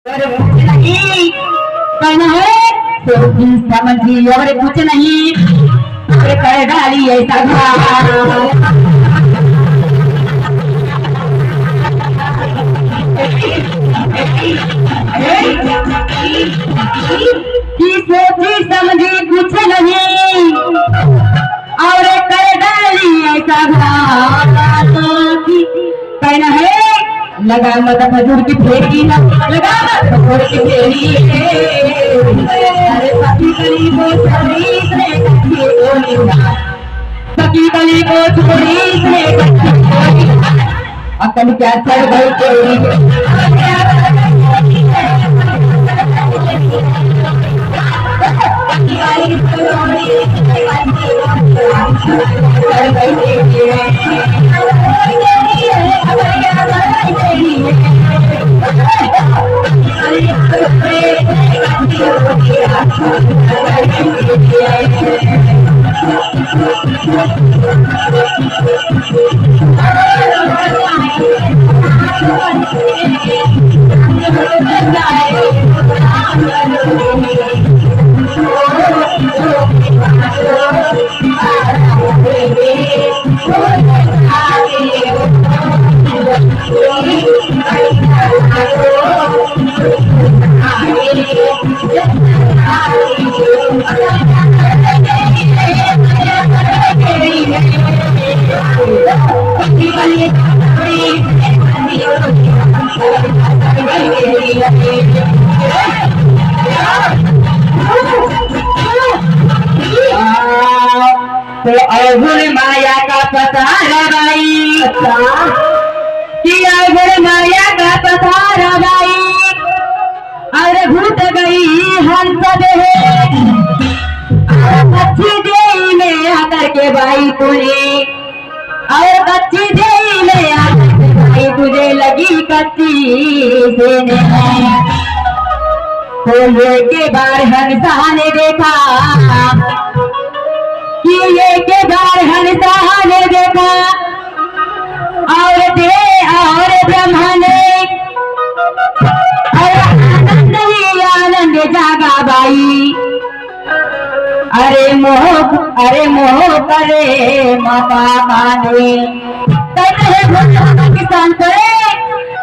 और कुछ नहीं कहना है सोची समझी और कुछ नहीं कर डाली ऐसा कि सोची समझी कुछ नहीं और कर डाली ऐसा कहना है लगा मत खजूर की फेरी ना लगा मत खजूर की फेरी अरे सखी गली को छोड़ी से कच्ची बोली ना सखी गली को छोड़ी से कच्ची बोली अकल क्या चढ़ गई तेरी तो अवगुण माया का पता लगाई कि अवगुण माया का पता लगाई और घुट गई हंस कच्ची देही में आकर के भाई तुझे और कच्ची देही में आकर के भाई तुझे लगी कच्ची देने तो ये के बार हंसा ने देखा कि ये के बार हंसा ने देखा और ब्रह्मा ने और आनंद ही आनंद जागा बाई अरे मोह करे माता माने किसान करे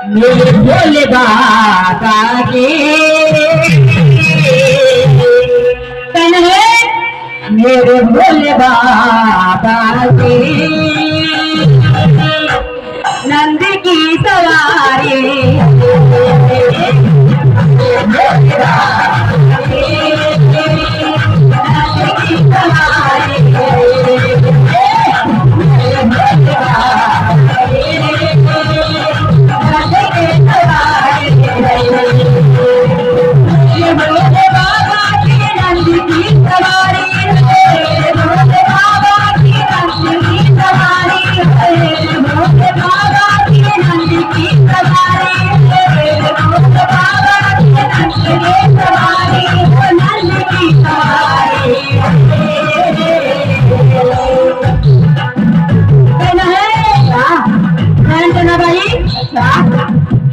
मेरे भोले बाबा के कन्हे मेरे भोले बाबा के नंद की सवारी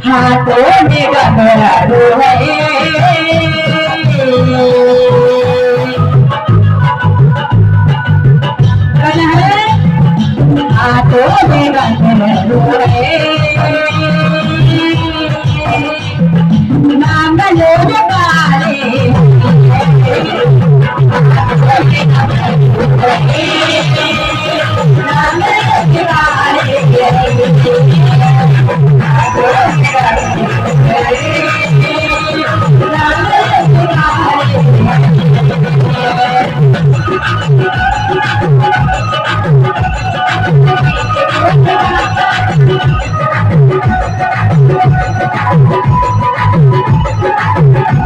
हाथों में गंगारो है हाथों में गंगारो है नाम लो